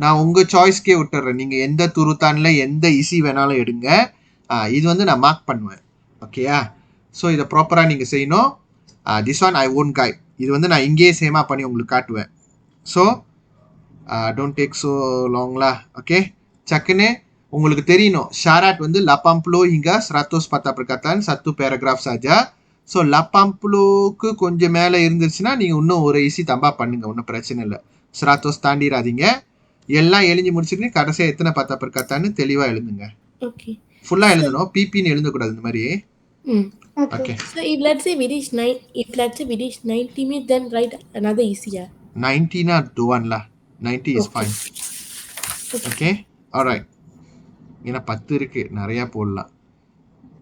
A: நான் உங்க சாய்ஸ்க்கே விட்டுறேன். நீங்க எந்த துருத்தான்ல எந்த ஈசி வேணாலும் எடுங்க. இது வந்து நான் மார்க் பண்ணுவேன். ஓகேயா? ஸோ இதை ப்ராப்பரா நீங்க செய்யணும். This one I won't guide. இது வந்து நான் இங்கேயே சேமா பண்ணி உங்களுக்கு காட்டுவேன். ஸோ டோன்ட் டேக் ஸோ லாங்லா. ஓகே, சக்குன்னு உங்களுக்கு தெரியணும். Syarat வந்து 80 hingga 100 perkataan, satu paragraf saja. So 80க்கு கொஞ்சம் மேலே இருந்துச்சுன்னா நீங்கள் இன்னும் ஒரு ஈஸி தம்பா பண்ணுங்க, ஒன்றும் பிரச்சனை இல்லை. 100 தாண்டிடாதீங்க. எல்லாம் எழுதி முடிச்சுட்டு கடைசியாக எத்தனை பத்தா perkataanன்னு தெளிவாக எழுதுங்க.
C: Okay.
A: ஃபுல்லாக எழுதணும், பிபின்னு எழுதக்கூடாது இந்த மாதிரி.
B: Okay.
C: So if let's say we reach 90 minutes, then write another easier.
A: 90 doan lah. 90 is fine. Okay. Alright. ஏன்னா 10 இருக்கு, நிறையா போடலாம்.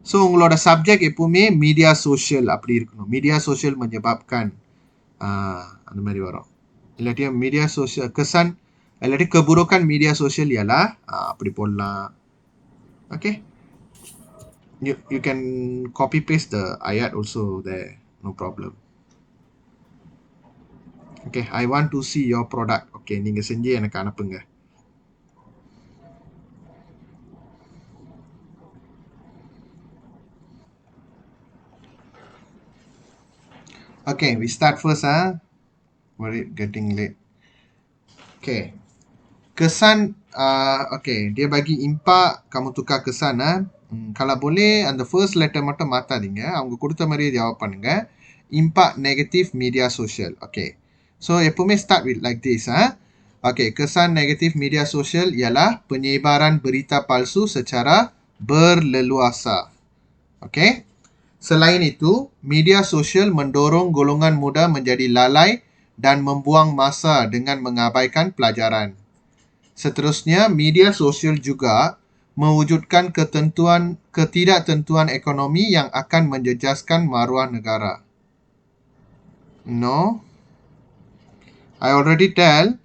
A: ஸோ உங்களோட சப்ஜெக்ட் எப்பவுமே மீடியா சோஷியல் அப்படி இருக்கணும். மீடியா சோஷியல் menyebabkan அந்த மாதிரி வரும். இல்லாட்டியும் மீடியா சோஷியல் kesan இல்லாட்டி keburukan மீடியா சோஷியல் ialah அப்படி போடலாம். Okay, you can copy paste the ayat also there, no problem. Okay, I want to see your product. Okay, நீங்க செஞ்சு எனக்கு அனுப்புங்க. Okay, we start first. Worried getting late. Okay. Kesan, okay, dia bagi impak, kamu tukar kesan. Kalau boleh, அந்த first letter மட்டும் மாத்தாதீங்க. அவங்க கொடுத்த மாதிரியே ஜவாப் பண்ணுங்க. Impak negatif media sosial. Okay. So, எப்பவுமே start with like this. Okay, kesan negatif media sosial ialah penyebaran berita palsu secara berleluasa. Okay. Selain itu, media sosial mendorong golongan muda menjadi lalai dan membuang masa dengan mengabaikan pelajaran. Seterusnya, media sosial juga mewujudkan ketidaktentuan ekonomi yang akan menjejaskan maruah negara. No. I already tell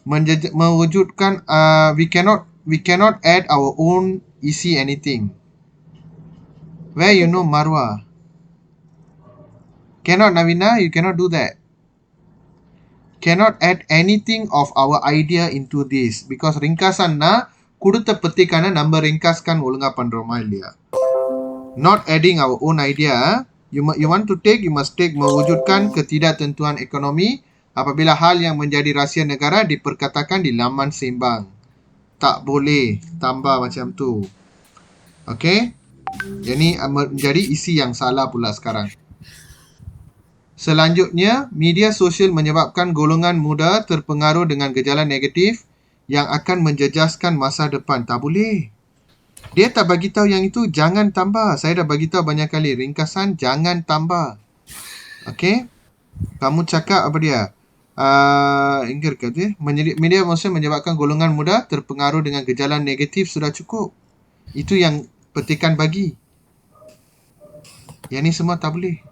A: mewujudkan we cannot add our own isi anything. Where you know maruah? Cannot, Navina, you cannot do that. Cannot add anything of our idea into this because ringkasan கொடுத்த பெட்டிக்கான நம்ம ringkaskan ஒழுங்கா பண்றோமா இல்லையா? Not adding our own idea. You want to take, you must take mewujudkan ketidaktentuan ekonomi apabila hal yang menjadi rahsia negara diperkatakan di laman sembang. Tak boleh tambah macam tu. Okay? Ini menjadi isi yang salah pula sekarang. Selanjutnya, media sosial menyebabkan golongan muda terpengaruh dengan gejala negatif yang akan menjejaskan masa depan. Tak boleh. Dia tak bagi tahu yang itu, jangan tambah. Saya dah bagi tahu banyak kali. Ringkasan, jangan tambah. Okay? Kamu cakap apa dia? Ingger kata, media sosial menyebabkan golongan muda terpengaruh dengan gejala negatif sudah cukup. Itu yang petikan bagi. Yang ni semua tak boleh.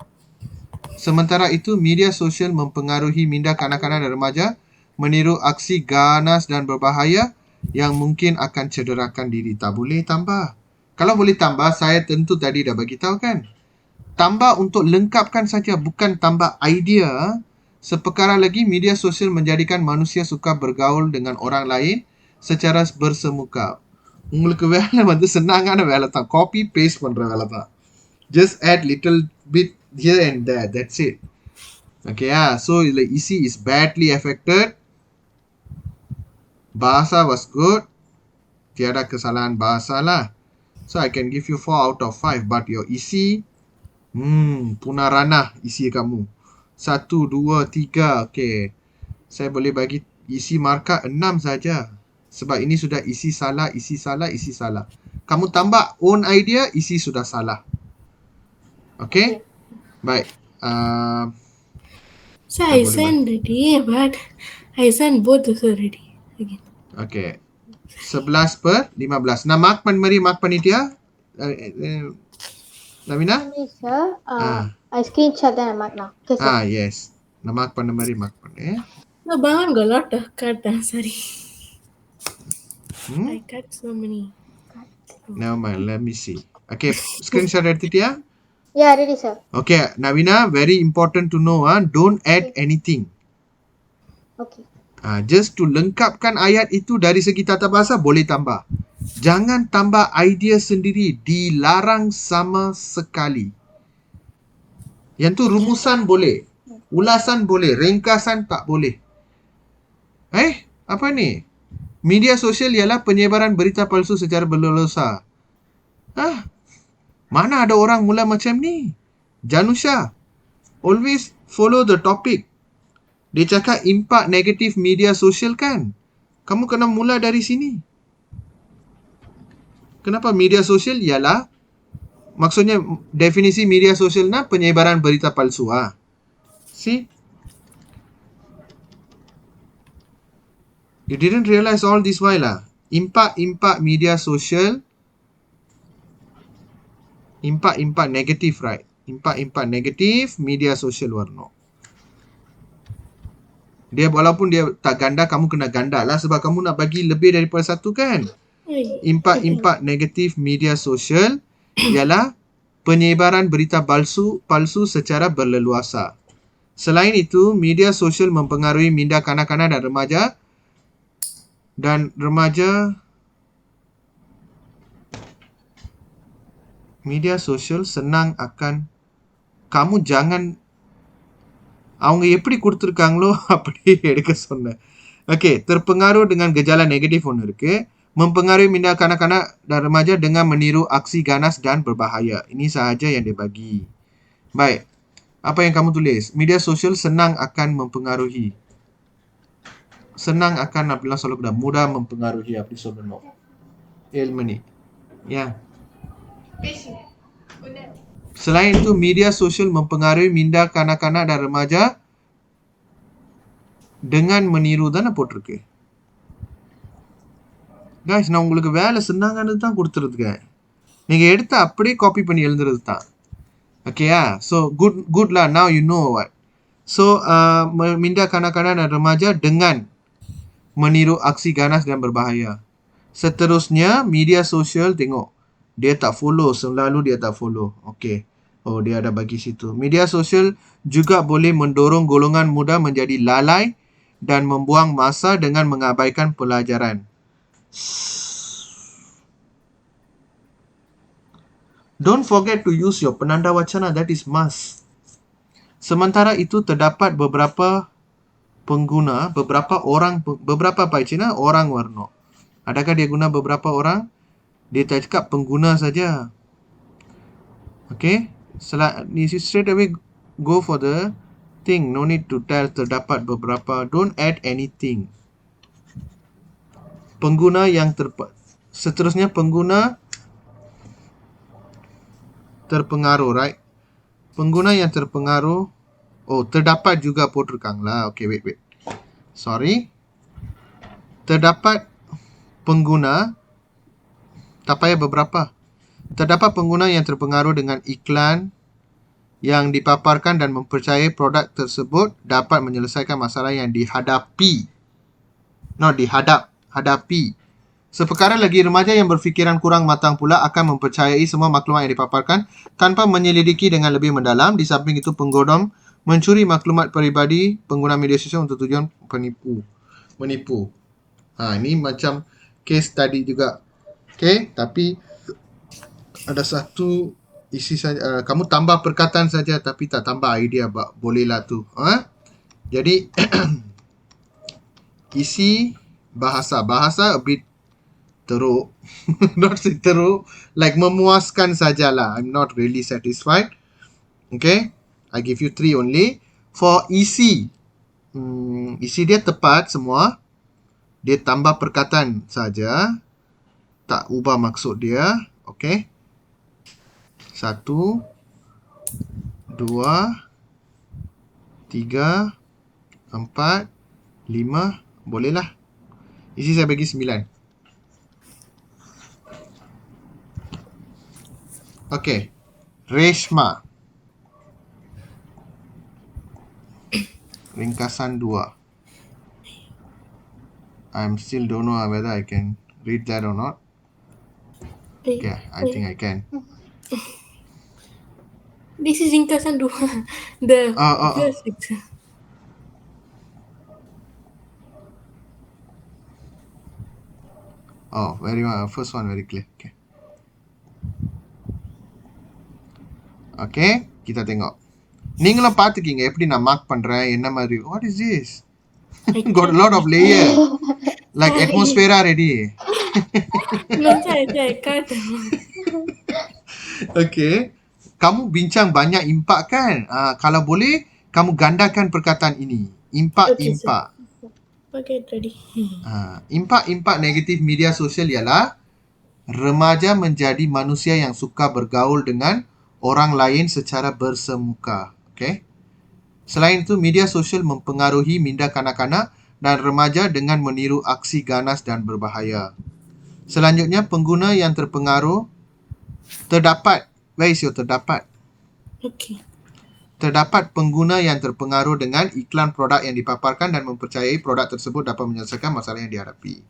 A: Sementara itu, media sosial mempengaruhi minda kanak-kanak dan remaja meniru aksi ganas dan berbahaya yang mungkin akan cederakan diri. Tak boleh tambah. Kalau boleh tambah, saya tentu tadi dah bagi tahu kan. Tambah untuk lengkapkan saja, bukan tambah idea. Seperkara lagi, media sosial menjadikan manusia suka bergaul dengan orang lain secara bersemuka. உங்களுக்கு வேலை வந்து சென்னாங்கான வேலை தான். Copy paste பண்ற வேலை தான். Just add little bit here and there. That's it. Okay, so the isi is badly affected. Bahasa was good. Tiada kesalahan bahasa lah. So I can give you 4 out of 5. But your isi, punah ranah isi kamu. 1, 2, 3. Okay. Saya boleh bagi isi markah 6 saja. Sebab ini sudah isi salah, isi salah, isi salah. Kamu tambah own idea, isi sudah salah. Okay? Baik.
C: So I sent already, but I sent both also already. Again.
A: Okay. 11/15. Nak mark mari mark panitia? Navina?
B: Yes, sir. I screenshot then I mark now. Okay, sir.
A: Yes. Nak mark mari mark
C: No, Bhavan got a lot of cards. Sorry. I cut so many.
A: Never mind. Let me see. Okay. Screenshot எடுத்துட்டியா?
B: Yeah, ready, sir.
A: Okay. Navina, very important to know. Don't add anything.
B: Okay.
A: Just to lengkapkan ayat itu dari segi tata bahasa boleh tambah. Jangan tambah idea sendiri. Dilarang sama sekali. Yang tu rumusan boleh. Ulasan boleh. Ringkasan tak boleh. Apa ni? Media sosial ialah penyebaran berita palsu secara berleluasa. Mana ada orang mula macam ni? Janusha, always follow the topic. Dia cakap impact negatif media sosial kan? Kamu kena mula dari sini. Kenapa media sosial ialah? Maksudnya definisi media sosial penyebaran berita palsu. See? You didn't realize all this while lah. Impact media sosial. Impact negatif, right? Impact negatif media sosial warna. Dia walaupun dia tak ganda, kamu kena ganda lah sebab kamu nak bagi lebih daripada satu kan? Impact negatif media sosial ialah penyebaran berita palsu secara berleluasa. Selain itu, media sosial mempengaruhi minda kanak-kanak dan remaja. Media sosial senang akan kamu jangan அவங்க எப்படி கொடுத்துருக்காங்களோ அப்படியே எடுக்க சொன்னேன். Okay, terpengaruh dengan gejala negatif ஒன்று இருக்கு. Mempengaruhi minda kanak-kanak dan remaja dengan meniru aksi ganas dan berbahaya. Ini sahaja yang dia bagi. Baik. Apa yang kamu tulis? Media sosial senang akan mempengaruhi. Senang akan apabila selalu mudah mempengaruhi அப்படி சொல்லணும். 7 minit. Ya. Selain itu, media sosial mempengaruhi minda kanak-kanak dan remaja dengan meniru. தானே போட்டிருக்கு? guys, நான் உங்களுக்கு வேலை சென்னாங்கன்னு தான் கொடுத்துருக்கேன். நீங்க எடுத்து அப்படியே காப்பி பண்ணி எழுதுறது தான். Okay, so good lah. Now you know what. So, meminda kanak-kanak dan remaja dengan meniru aksi ganas dan berbahaya. Seterusnya, media sosial tengok. Dia tak follow, selalu dia tak follow. Okay. Oh, dia ada bagi situ. Media sosial juga boleh mendorong golongan muda menjadi lalai dan membuang masa dengan mengabaikan pelajaran. Don't forget to use your penanda wacana, that is must. Sementara itu terdapat beberapa pengguna, beberapa apa Cina? Orang warna. Adakah dia guna beberapa orang? Dia tak cakap pengguna saja. Okay? You straight away go for the thing. No need to tell terdapat beberapa. Don't add anything. Pengguna yang seterusnya pengguna terpengaruh, right? Pengguna yang terpengaruh. Oh, terdapat juga போட்டிருக்காங்களா? Okay, wait. Sorry. Terdapat pengguna. Tak payah beberapa. Terdapat pengguna yang terpengaruh dengan iklan yang dipaparkan dan mempercayai produk tersebut dapat menyelesaikan masalah yang dihadapi. Hadapi. Seperkara lagi remaja yang berfikiran kurang matang pula akan mempercayai semua maklumat yang dipaparkan tanpa menyelidiki dengan lebih mendalam. Di samping itu, penggodam mencuri maklumat peribadi pengguna media sosial untuk tujuan menipu. Ini macam case tadi juga. Okay, tapi ada satu isi saja. Kamu tambah perkataan saja tapi tak tambah idea. Bolehlah tu. Jadi, isi bahasa a bit teruk. Not say teruk, like memuaskan sajalah. I'm not really satisfied. Okay, I give you 3 only. For isi, isi dia tepat semua. Dia tambah perkataan saja, tak ubah maksud dia. Okay, 1, 2, 3, 4, 5. Bolehlah. Isi saya bagi 9. Okay. Reshma. Ringkasan 2. I'm still don't know whether I can read that or not. Okay, I think I can.
C: This is ringkasan 2. The first section.
A: Oh, very well. First one very clear. Okay. Okay, kita tengok. நீங்களும் பார்த்துக்கீங்க எப்படி நான் மார்க் பண்றேன் என்ன மாதிரி. What is this? Got a lot of layer. Like atmosphere ready.
C: No, saya can't.
A: Okay. Kamu bincang banyak impak kan? Kalau boleh, kamu gandakan perkataan ini. Impak.
C: Okay, ready.
A: Impak negatif media sosial ialah remaja menjadi manusia yang suka bergaul dengan orang lain secara bersemuka. Okay. Selain itu, media sosial mempengaruhi minda kanak-kanak dan remaja dengan meniru aksi ganas dan berbahaya. Selanjutnya, pengguna yang terpengaruh terdapat. Where is your terdapat?
C: Okay.
A: Terdapat pengguna yang terpengaruh dengan iklan produk yang dipaparkan dan mempercayai produk tersebut dapat menyelesaikan masalah yang dihadapi.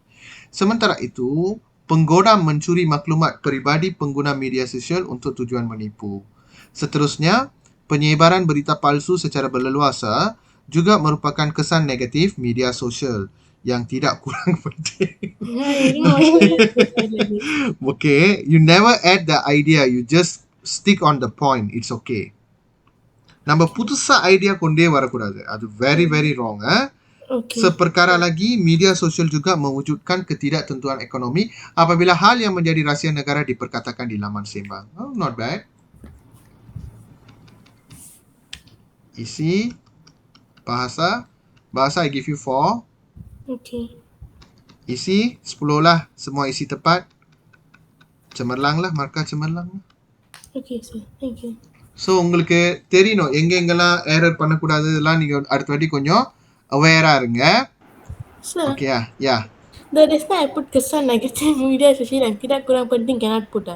A: Sementara itu, penggodam mencuri maklumat peribadi pengguna media sosial untuk tujuan menipu. Seterusnya, penyebaran berita palsu secara berleluasa juga merupakan kesan negatif media sosial yang tidak kurang penting. Okay, you never add the idea, you just stick on the point. It's okay. நம்ம புதுசா ஐடியா கொண்டே வரக்கூடாது. அது very very wrong.
C: Okay.
A: Seperkara lagi, media sosial juga mewujudkan ketidaktentuan ekonomi apabila hal yang menjadi rahsia negara diperkatakan di laman sembang. Oh, not bad. Isi bahasa I give you 4.
C: Okay.
A: Isi 10 lah. Semua isi tepat. Cemerlang lah, markah cemerlang.
C: Okay, sir. Thank you.
A: So, உங்களுக்கு தெரியணும் எங்கெங்கெல்லாம் எரர் பண்ணக்கூடாது இதெல்லாம் நீங்க அடுத்த வாட்டி கொஞ்சம் அவேரா இருங்க.
C: Sir.
A: Okay, yeah.
C: The next time I put kesan negatif media sosial yang tidak kurang penting cannot put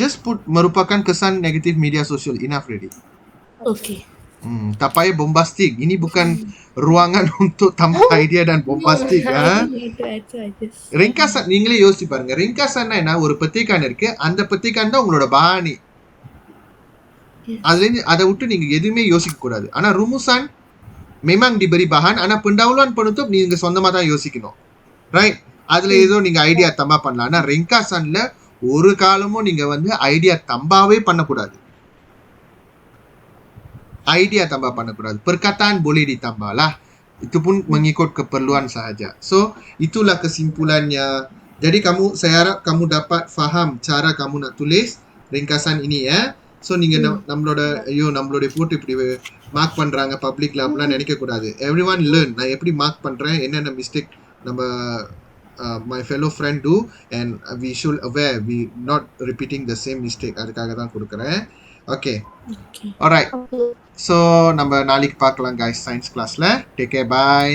A: Just put merupakan kesan negatif media sosial. Enough already.
C: Okay.
A: Tak payah bombastik. Ini bukan ruangan untuk tambah idea dan bombastik. ரிங்காசன் நீங்களே யோசிச்சு பாருங்க. ரிங்காசன்னா என்ன? ஒரு பெத்திகான் இருக்கு. அந்த பெத்திகான் தான் உங்களோட பாணி. அதுல இருந்து அதை விட்டு நீங்க எதுவுமே யோசிக்க கூடாது. ஆனா rumusan memang diberi bahan, ஆனா pendahuluan penutup நீங்க சொந்தமா தான் யோசிக்கணும். ரைட்? அதுல ஏதோ நீங்க ஐடியா தம்பா பண்ணலாம். ஆனா ரிங்காசன்ல ஒரு காலமும் நீங்க வந்து ஐடியா தம்பாவே பண்ணக்கூடாது. Idea tambah பண்ணக்கூடாது. Perkataan boleh ditambah lah. Itu pun mengikut keperluan sahaja. So, itulah kesimpulannya. Jadi saya harap kamu dapat faham cara kamu nak tulis ringkasan ini ya. So, நீங்க நம்மளோட போட்டு இப்படி மார்க் பண்றாங்க பப்ளிக்ல அப்படிலாம் நினைக்க கூடாது. Everyone learn. நான் எப்படி மார்க் பண்றேன், என்னென்ன மிஸ்டேக் நம்ம my fellow friend do, and we should aware we not repeating the same mistake. அதுக்காக தான் கொடுக்கிறேன். Okay. Alright.
B: Okay.
A: So, நம்ம நாளைக்கு பார்க்கலாம் guys, science classல. Take care, bye.